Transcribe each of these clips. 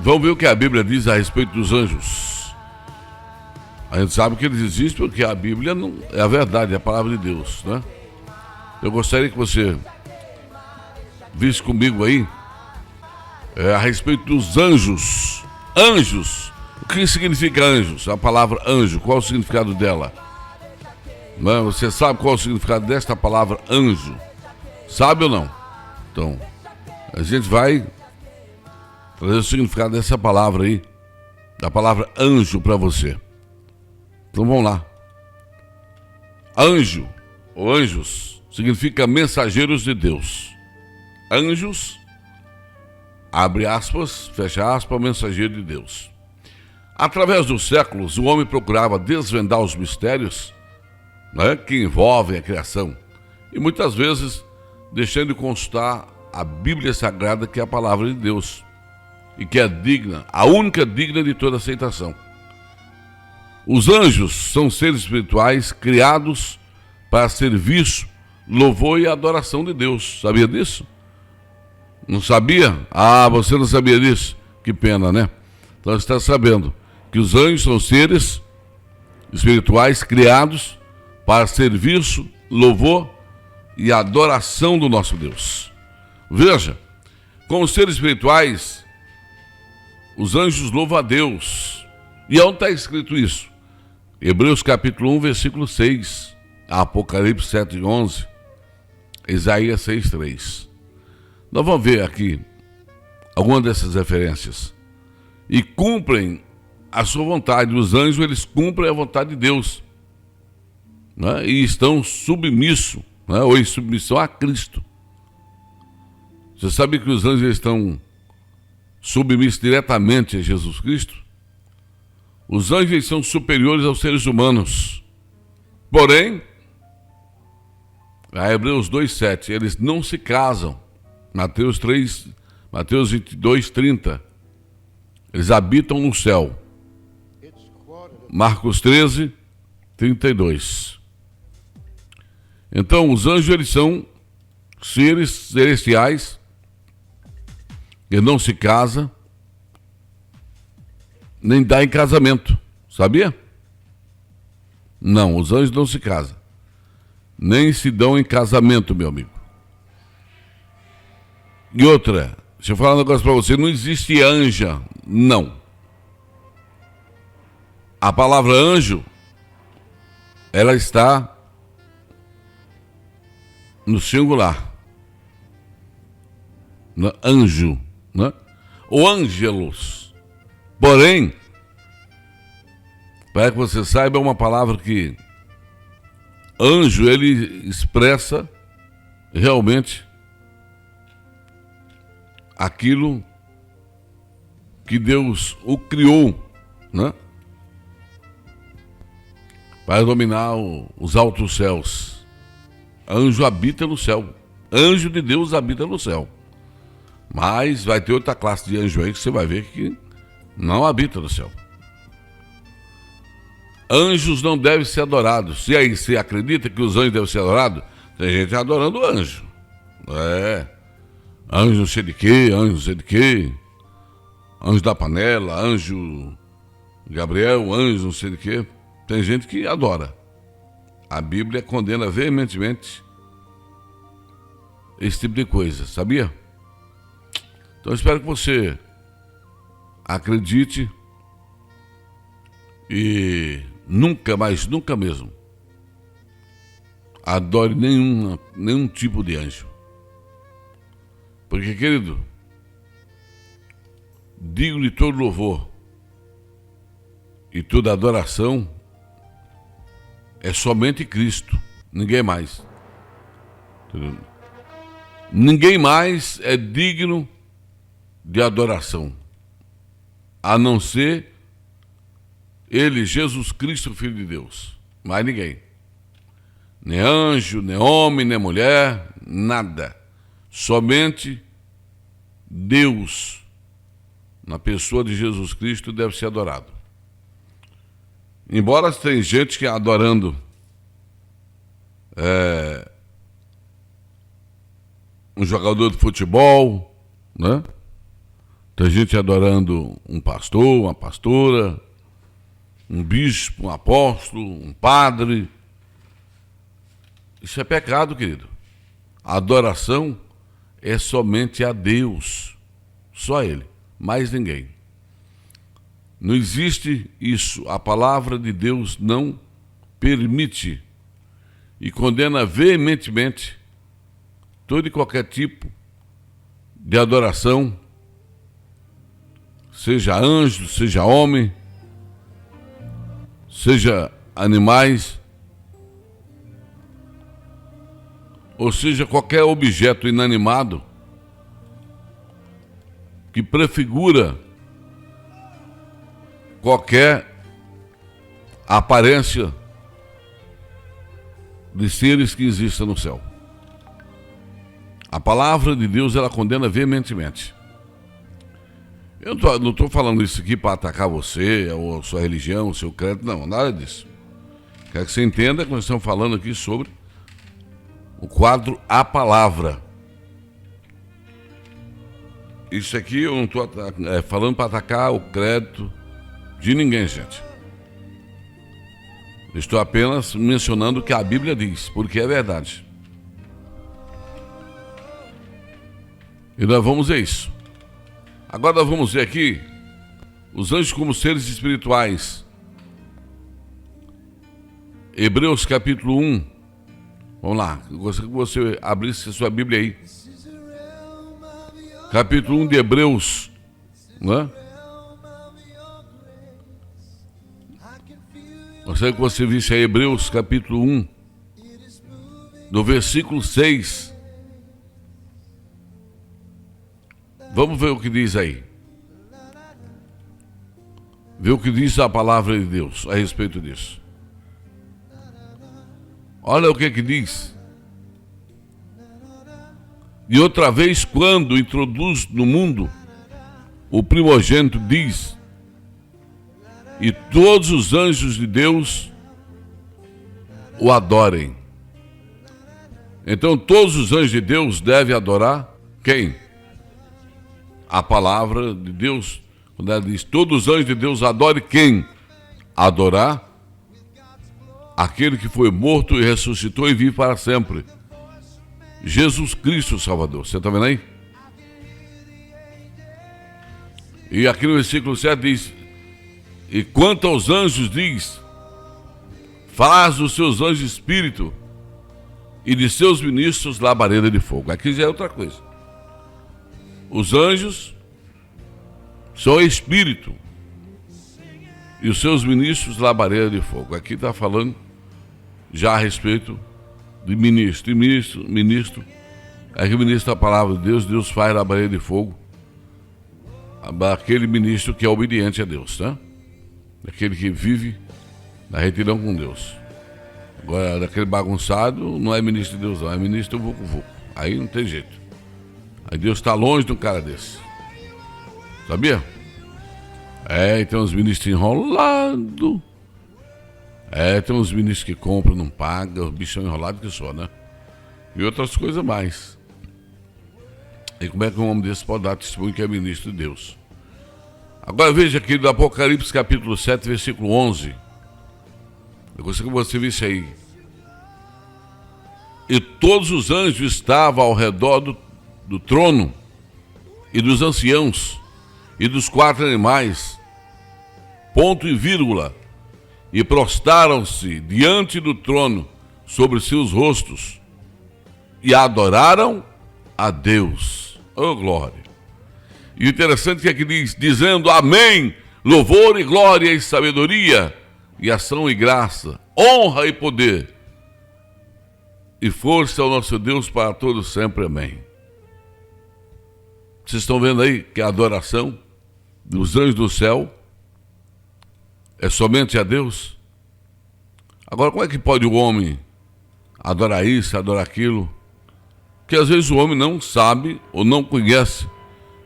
Vamos ver o que a Bíblia diz a respeito dos anjos. A gente sabe que eles existem porque a Bíblia não é a verdade, é a palavra de Deus, né? Eu gostaria que você visse comigo aí a respeito dos anjos. Anjos. O que significa anjos? A palavra anjo, qual o significado dela? Você sabe qual é o significado desta palavra anjo? Sabe ou não? Então, a gente vai trazer o significado dessa palavra aí, da palavra anjo para você. Então vamos lá. Anjo, ou anjos, significa mensageiros de Deus. Anjos, abre aspas, fecha aspas, mensageiro de Deus. Através dos séculos, o homem procurava desvendar os mistérios, né, que envolvem a criação, e muitas vezes deixando de consultar a Bíblia Sagrada, que é a palavra de Deus, e que é digna, a única digna de toda aceitação. Os anjos são seres espirituais criados para serviço, louvor e adoração de Deus. Sabia disso? Não sabia? Ah, você não sabia disso? Que pena, né? Então você está sabendo que os anjos são seres espirituais criados para serviço, louvor e adoração do nosso Deus. Veja, como seres espirituais, os anjos louvam a Deus. E onde está escrito isso? Hebreus capítulo 1, versículo 6, Apocalipse 7, 11, Isaías 6, 3. Nós vamos ver aqui algumas dessas referências. E cumprem a sua vontade. Os anjos, eles cumprem a vontade de Deus, né? E estão submissos, né? Ou em submissão a Cristo. Você sabe que os anjos estão submissos diretamente a Jesus Cristo? Os anjos são superiores aos seres humanos. Porém, a Hebreus 2,7, eles não se casam. Mateus 22, 30. Eles habitam no céu. Marcos 13, 32. Então, os anjos, eles são seres celestiais que não se casam, nem dá em casamento. Sabia? Não, os anjos não se casam. Nem se dão em casamento, meu amigo. E outra, deixa eu falar um negócio para você, não existe anja, não. A palavra anjo, ela está no singular. Anjo, né? Ou ângelos. Porém, para que você saiba, é uma palavra que anjo, ele expressa realmente aquilo que Deus o criou, né? Para dominar os altos céus. Anjo habita no céu. Anjo de Deus habita no céu. Mas vai ter outra classe de anjo aí que você vai ver que não habita no céu. Anjos não devem ser adorados. E aí, você acredita que os anjos devem ser adorados? Tem gente adorando anjo. Anjo não sei de quê, anjo não sei de quê. Anjo da panela, anjo Gabriel, anjo não sei de quê. Tem gente que adora. A Bíblia condena veementemente esse tipo de coisa, sabia? Então eu espero que você acredite e nunca mais, nunca mesmo, adore nenhum tipo de anjo. Porque, querido, digno de todo louvor e toda adoração é somente Cristo, ninguém mais. Entendeu? Ninguém mais é digno de adoração, a não ser Ele, Jesus Cristo, Filho de Deus. Mais ninguém. Nem anjo, nem homem, nem mulher, nada. Somente Deus, na pessoa de Jesus Cristo, deve ser adorado. Embora tem gente que adorando um jogador de futebol, né? Tem gente adorando um pastor, uma pastora, um bispo, um apóstolo, um padre. Isso é pecado, querido. A adoração é somente a Deus. Só Ele, mais ninguém. Não existe isso. A palavra de Deus não permite e condena veementemente todo e qualquer tipo de adoração, seja anjo, seja homem, seja animais, ou seja, qualquer objeto inanimado que prefigura qualquer aparência de seres que existam no céu. A palavra de Deus, ela condena veementemente. Eu não estou falando isso aqui para atacar você, ou a sua religião, o seu credo, não, nada disso. Quero que você entenda que nós estamos falando aqui sobre o quadro A Palavra. Isso aqui eu não estou falando para atacar o crédito de ninguém, gente. Estou apenas mencionando o que a Bíblia diz, porque é verdade. E nós vamos ver isso. Agora nós vamos ver aqui os anjos como seres espirituais. Hebreus capítulo 1. Vamos lá, eu gostaria que você abrisse a sua Bíblia aí. Capítulo 1 de Hebreus, não é? Gostaria que você visse aí Hebreus capítulo 1, do versículo 6. Vamos ver o que diz aí. Ver o que diz a palavra de Deus a respeito disso. Olha o que diz. E outra vez, quando introduz no mundo, o primogênito diz: e todos os anjos de Deus o adorem. Então todos os anjos de Deus devem adorar quem? A palavra de Deus. Quando ela diz, todos os anjos de Deus adorem quem? Adorar aquele que foi morto e ressuscitou e vive para sempre. Jesus Cristo Salvador. Você está vendo aí? E aqui no versículo 7 diz: e quanto aos anjos diz, faz os seus anjos espírito e de seus ministros labareda de fogo. Aqui já é outra coisa. Os anjos são espírito e os seus ministros labareda de fogo. Aqui está falando já a respeito de ministro. E ministro é que ministra a palavra de Deus. Deus faz labareda de fogo aquele ministro que é obediente a Deus, tá? Aquele que vive na retidão com Deus. Agora, daquele bagunçado, não é ministro de Deus, não, é ministro do vucu-vucu. Aí não tem jeito. Aí Deus está longe de um cara desse. Sabia? Tem uns ministros enrolados. Tem uns ministros que compram, não pagam, os bichos enrolados que só, né? E outras coisas mais. E como é que um homem desse pode dar testemunho que é ministro de Deus? Agora veja aqui do Apocalipse capítulo 7, versículo 11. Eu gostaria que você visse aí. E todos os anjos estavam ao redor do trono, e dos anciãos, e dos 4 animais, ponto e vírgula, e prostraram-se diante do trono sobre seus rostos, e adoraram a Deus. Oh, glória! E o interessante é que aqui diz, dizendo amém, louvor e glória e sabedoria, e ação e graça, honra e poder, e força ao nosso Deus para todos sempre, amém. Vocês estão vendo aí que a adoração dos anjos do céu é somente a Deus? Agora, como é que pode o homem adorar isso, adorar aquilo? Porque às vezes o homem não sabe ou não conhece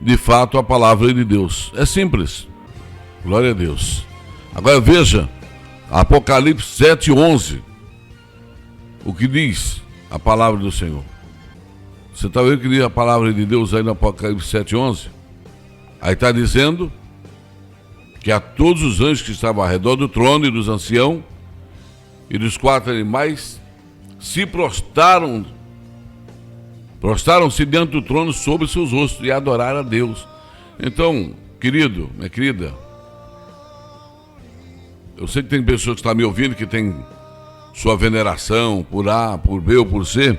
de fato a palavra de Deus. É simples. Glória a Deus. Agora veja, Apocalipse 7:11. O que diz a palavra do Senhor? Você está vendo o que diz a palavra de Deus aí no Apocalipse 7:11? Aí está dizendo que a todos os anjos que estavam ao redor do trono e dos anciãos e dos 4 animais se prostaram-se diante do trono sobre seus rostos e adoraram a Deus. Então, querido, minha querida, eu sei que tem pessoas que estão me ouvindo que tem sua veneração por A, por B ou por C.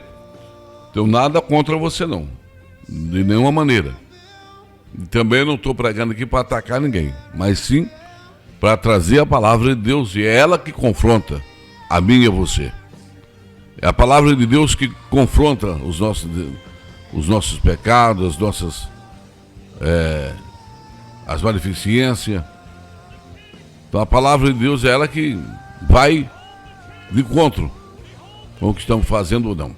Então nada contra você não, de nenhuma maneira. E também não estou pregando aqui para atacar ninguém, mas sim para trazer a palavra de Deus, e é ela que confronta a mim e a você. É a palavra de Deus que confronta os nossos pecados, as nossas as maleficências. Então a palavra de Deus é ela que vai de encontro com o que estamos fazendo ou não.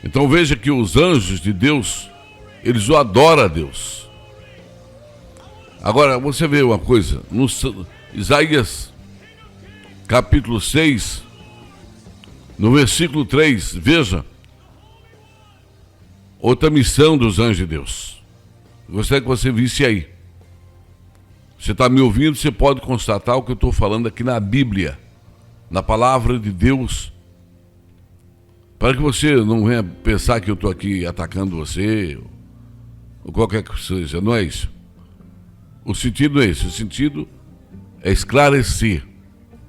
Então veja que os anjos de Deus, eles o adoram a Deus. Agora, você vê uma coisa, no Isaías capítulo 6, no versículo 3, veja, outra missão dos anjos de Deus. Gostaria que você visse aí. Você está me ouvindo, você pode constatar o que eu estou falando aqui na Bíblia, na palavra de Deus, para que você não venha pensar que eu estou aqui atacando você, ou qualquer que seja, não é isso. O sentido é esse, o sentido é esclarecer,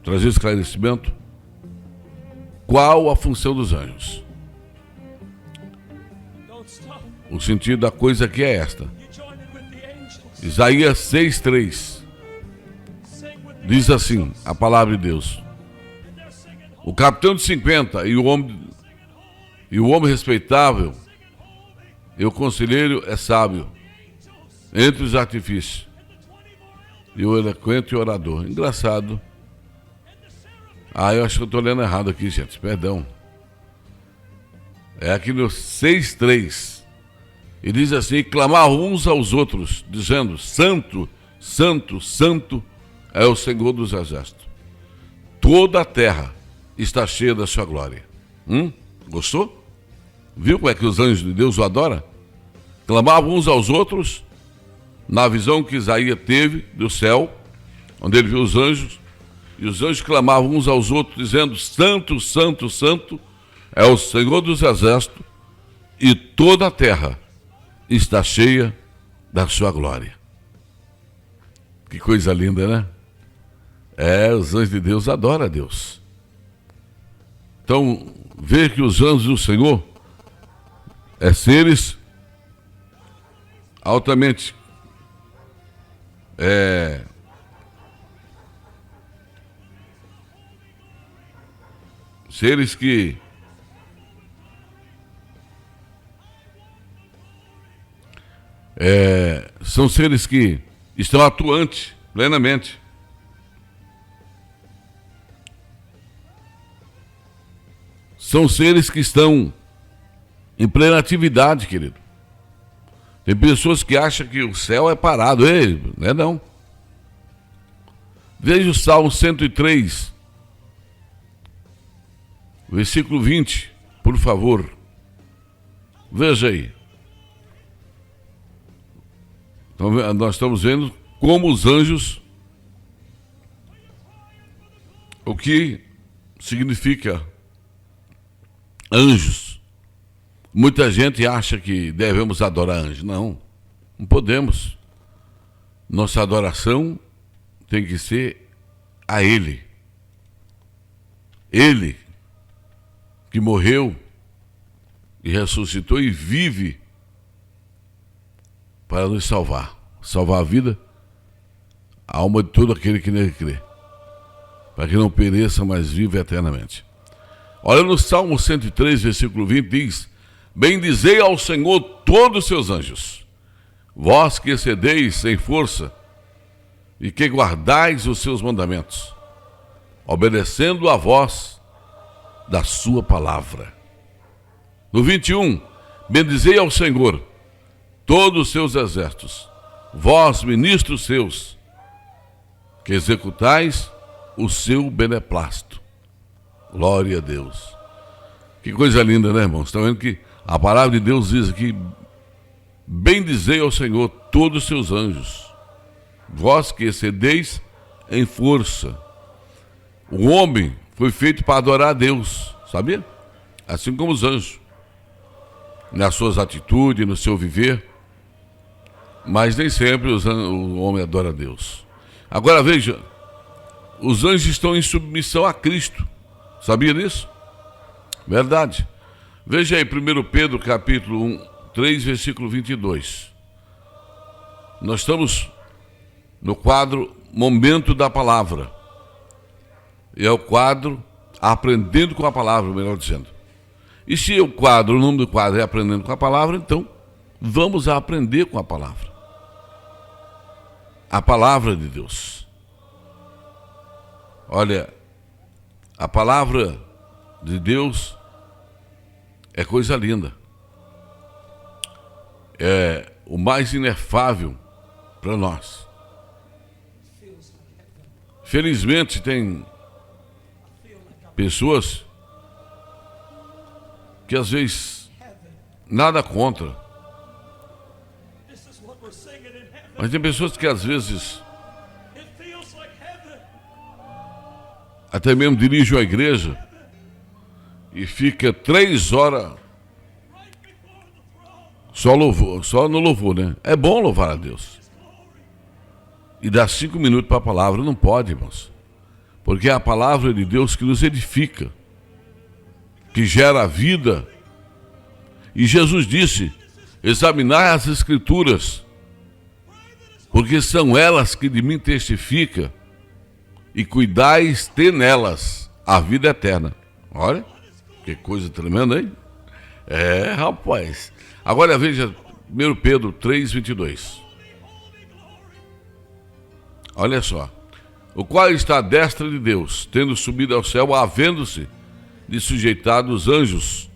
trazer esclarecimento. Qual a função dos anjos? O sentido da coisa aqui é esta. Isaías 6:3 diz assim, a palavra de Deus: o capitão de 50 e o homem respeitável e o conselheiro é sábio entre os artifícios e o eloquente orador. Engraçado. Eu acho que eu estou lendo errado aqui, gente, perdão. É aqui no 6:3. E diz assim: clamavam uns aos outros, dizendo: Santo, Santo, Santo é o Senhor dos Exércitos. Toda a terra está cheia da sua glória. Gostou? Viu como é que os anjos de Deus o adoram? Clamavam uns aos outros, na visão que Isaías teve do céu, onde ele viu os anjos, e os anjos clamavam uns aos outros, dizendo: Santo, Santo, Santo é o Senhor dos Exércitos, e toda a terra está cheia da sua glória. Que coisa linda, né? Os anjos de Deus adoram a Deus. Então, ver que os anjos do Senhor seres altamente seres que são seres que estão atuantes plenamente. São seres que estão em plena atividade, querido. Tem pessoas que acham que o céu é parado. Ei, não é não. Veja o Salmo 103, versículo 20, por favor. Veja aí. Então, nós estamos vendo como os anjos, o que significa anjos. Muita gente acha que devemos adorar anjos. Não podemos. Nossa adoração tem que ser a Ele. Ele que morreu e ressuscitou e vive para nos salvar a vida, a alma de todo aquele que nele crê, para que não pereça, mas viva eternamente. Olha no Salmo 103, versículo 20, diz: bendizei ao Senhor todos os seus anjos, vós que excedeis em força e que guardais os seus mandamentos, obedecendo a voz da sua palavra. No 21, bendizei ao Senhor todos os seus exércitos, vós, ministros seus, que executais o seu beneplácito. Glória a Deus. Que coisa linda, né, irmãos? Estão vendo que a palavra de Deus diz aqui: bendizei ao Senhor todos os seus anjos, vós que excedeis em força. O homem foi feito para adorar a Deus, sabia? Assim como os anjos, nas suas atitudes, no seu viver, mas nem sempre o homem adora a Deus. Agora veja, os anjos estão em submissão a Cristo, sabia disso? Verdade. Veja aí 1 Pedro capítulo 3, versículo 22. Nós estamos no quadro Momento da Palavra. E é o quadro Aprendendo com a Palavra, melhor dizendo. E se o nome do quadro é Aprendendo com a Palavra, então vamos aprender com a Palavra. A Palavra de Deus. Olha, a Palavra de Deus é coisa linda. É o mais inefável para nós. Felizmente tem pessoas que às vezes nada contra, mas tem pessoas que às vezes até mesmo dirigem a igreja e fica 3 horas só no louvor, né? É bom louvar a Deus. E dar 5 minutos para a palavra, não pode, irmãos. Porque é a palavra de Deus que nos edifica, que gera vida. E Jesus disse: examinai as Escrituras, porque são elas que de mim testificam, e cuidais ter nelas a vida eterna. Olha, que coisa tremenda, hein? É, rapaz. Agora veja 1 Pedro 3, 22. Olha só. O qual está à destra de Deus, tendo subido ao céu, havendo-se de sujeitar os anjos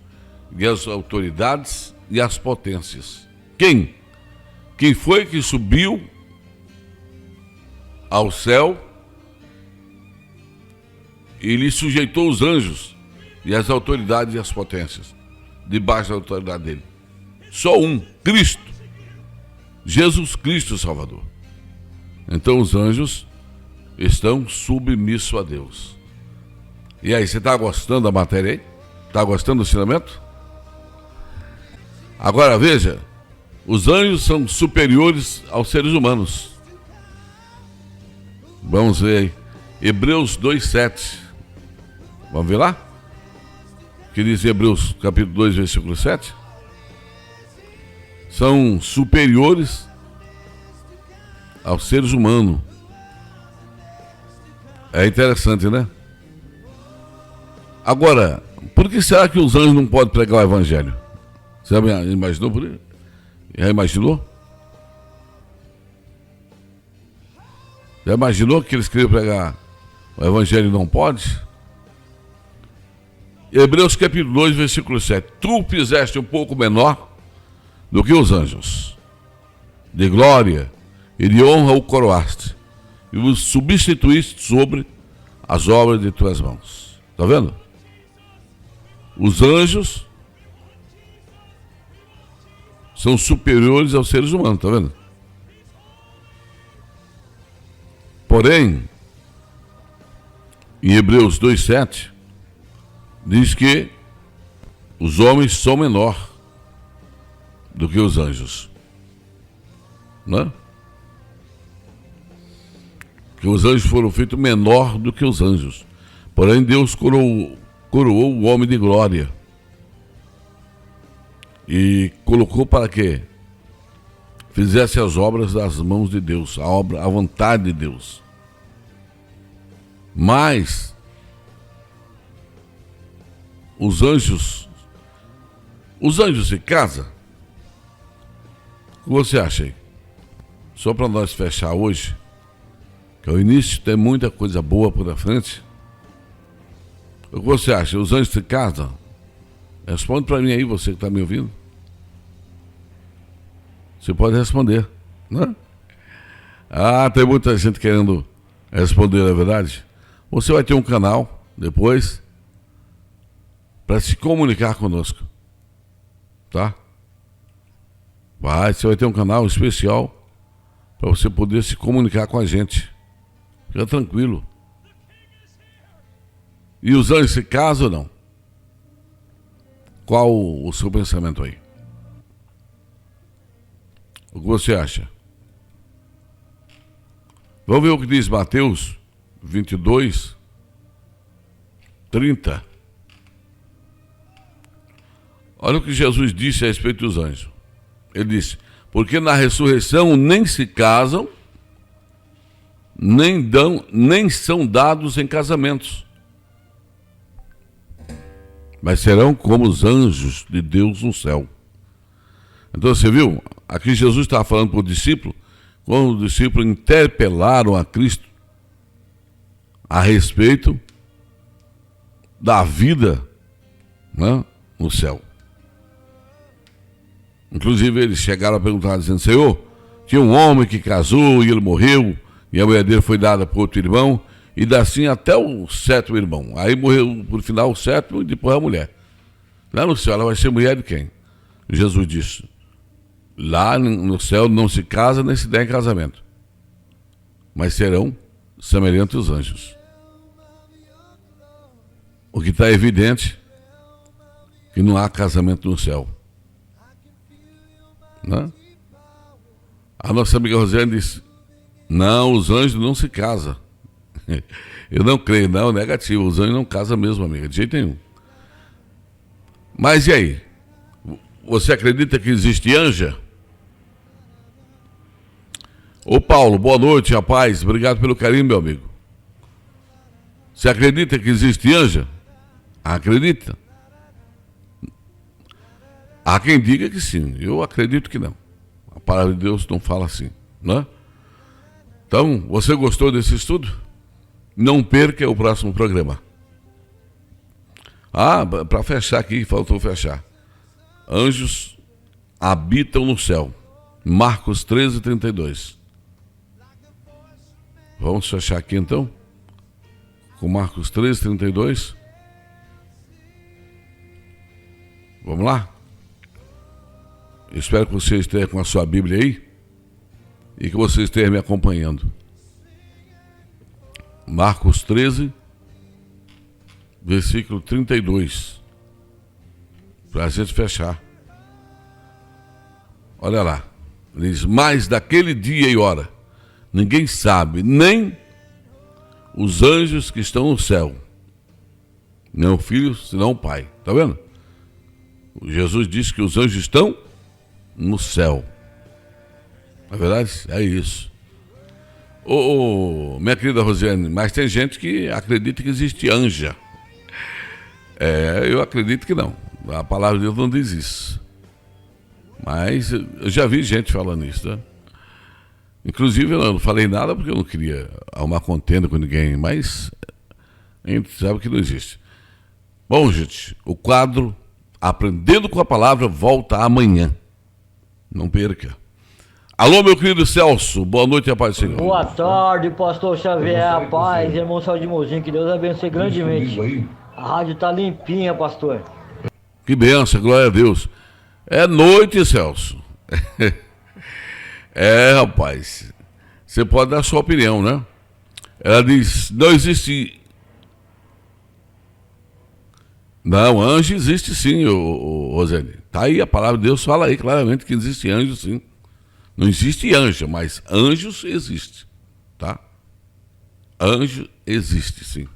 e as autoridades e as potências. Quem? Quem foi que subiu ao céu e lhe sujeitou os anjos e as autoridades e as potências, debaixo da autoridade dele? Só um, Cristo. Jesus Cristo Salvador. Então os anjos estão submissos a Deus. E aí, você está gostando da matéria aí? Está gostando do ensinamento? Agora veja, os anjos são superiores aos seres humanos. Vamos ver aí, Hebreus 2,7. Vamos ver lá? O que diz Hebreus capítulo 2, versículo 7? São superiores aos seres humanos. É interessante, né? Agora, por que será que os anjos não podem pregar o evangelho? Você já imaginou por isso? Já imaginou? Já imaginou que eles queriam pregar o evangelho e não pode? Hebreus capítulo 2, versículo 7. Tu fizeste um pouco menor do que os anjos. De glória e de honra o coroaste, e os substituíste sobre as obras de tuas mãos. Está vendo? Os anjos são superiores aos seres humanos, está vendo? Porém, em Hebreus 2,7, diz que os homens são menor do que os anjos. Não é? Que os anjos foram feitos menor do que os anjos. Porém, Deus coroou o homem de glória. E colocou para que fizesse as obras das mãos de Deus, a vontade de Deus. Mas os anjos se casam? O que você acha aí? Só para nós fechar hoje, que o início tem muita coisa boa por frente. O que você acha? Os anjos se casam? Responde para mim aí, você que está me ouvindo. Você pode responder, né? Ah, tem muita gente querendo responder, na verdade. Você vai ter um canal depois para se comunicar conosco, tá? Você vai ter um canal especial para você poder se comunicar com a gente. Fica tranquilo. E os anjos se casam ou não? Qual o seu pensamento aí? O que você acha? Vamos ver o que diz Mateus 22, 30. Olha o que Jesus disse a respeito dos anjos. Ele disse: porque na ressurreição nem se casam, nem são dados em casamentos, mas serão como os anjos de Deus no céu. Então você viu? Aqui Jesus estava falando para o discípulo, quando os discípulos interpelaram a Cristo a respeito da vida, né, no céu. Inclusive eles chegaram a perguntar, dizendo: Senhor, tinha um homem que casou e ele morreu, e a mulher dele foi dada para outro irmão, e dá assim até o sétimo irmão. Aí morreu por final o sétimo e depois a mulher. Lá no céu ela vai ser mulher de quem? Jesus disse: lá no céu não se casa nem se dá em casamento, mas serão semelhantes aos anjos. O que está evidente que não há casamento no céu. Né? A nossa amiga Rosiane disse: não, os anjos não se casam. Eu não creio, não, negativo. Os anjos não casam mesmo, amiga, de jeito nenhum. Mas e aí? Você acredita que existe anja? Ô Paulo, boa noite, rapaz. Obrigado pelo carinho, meu amigo. Você acredita que existe anja? Acredita? Há quem diga que sim, eu acredito que não. A palavra de Deus não fala assim, né? Então, você gostou desse estudo? Não perca o próximo programa. Para fechar aqui, faltou fechar. Anjos habitam no céu. Marcos 13, 32. Vamos fechar aqui então? Com Marcos 13, 32. Vamos lá? Espero que você esteja com a sua Bíblia aí e que você esteja me acompanhando. Marcos 13, versículo 32. Para a gente fechar. Olha lá. Diz: mas daquele dia e hora ninguém sabe, nem os anjos que estão no céu, nem o Filho, senão o Pai. Está vendo? Jesus disse que os anjos estão no céu. Na verdade, é isso. Minha querida Rosiane, mas tem gente que acredita que existe anja. Eu acredito que não. A palavra de Deus não diz isso. Mas eu já vi gente falando isso, né? Inclusive eu não falei nada porque eu não queria arrumar contenda com ninguém, mas a gente sabe que não existe. Bom, gente, o quadro Aprendendo com a Palavra volta amanhã. Não perca. Alô, meu querido Celso, boa noite, rapaz do Senhor. Boa tarde, pastor Xavier, paz, irmão Saldimozinho, que Deus abençoe grandemente. A rádio tá limpinha, pastor. Que benção, glória a Deus. É noite, Celso. Rapaz, você pode dar a sua opinião, né? Ela diz: não existe. Não, anjo existe sim, Rosane. Tá aí, a palavra de Deus fala aí claramente que existe anjo sim. Não existe anjo, mas anjos existe, tá? Anjo existe sim.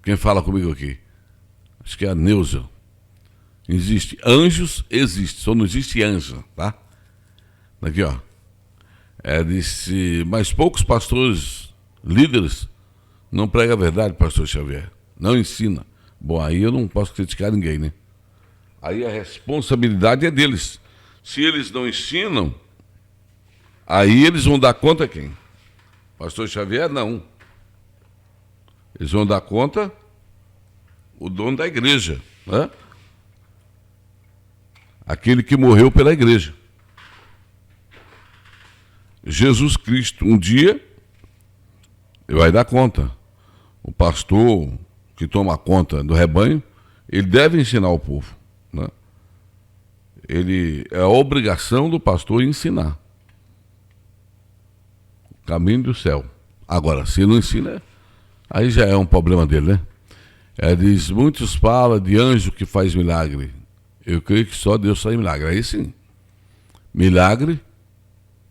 Quem fala comigo aqui? Acho que é a Neuza. Existe, anjos existe, só não existe anjo, tá? Aqui, ó. Disse: mas poucos pastores, líderes, não pregam a verdade, pastor Xavier. Não ensina. Bom, aí eu não posso criticar ninguém, né? Aí a responsabilidade é deles. Se eles não ensinam, aí eles vão dar conta a quem? Pastor Xavier, não. Eles vão dar conta o dono da igreja, né? Aquele que morreu pela igreja. Jesus Cristo, um dia, ele vai dar conta. O pastor que toma conta do rebanho, ele deve ensinar o povo, né? é a obrigação do pastor ensinar o caminho do céu. Agora, se não ensina, aí já é um problema dele, né? Diz, muitos falam de anjo que faz milagre. Eu creio que só Deus faz milagre. Aí sim, milagre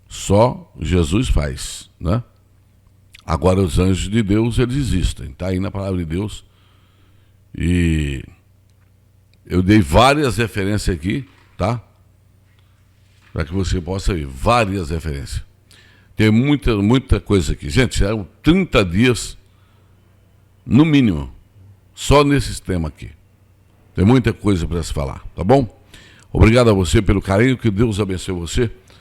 só Jesus faz, né? Agora os anjos de Deus, eles existem. Está aí na palavra de Deus. E eu dei várias referências aqui, tá? Para que você possa ver várias referências. Tem muita coisa aqui. Gente, serão 30 dias, no mínimo, só nesse tema aqui. Tem muita coisa para se falar, tá bom? Obrigado a você pelo carinho, que Deus abençoe você.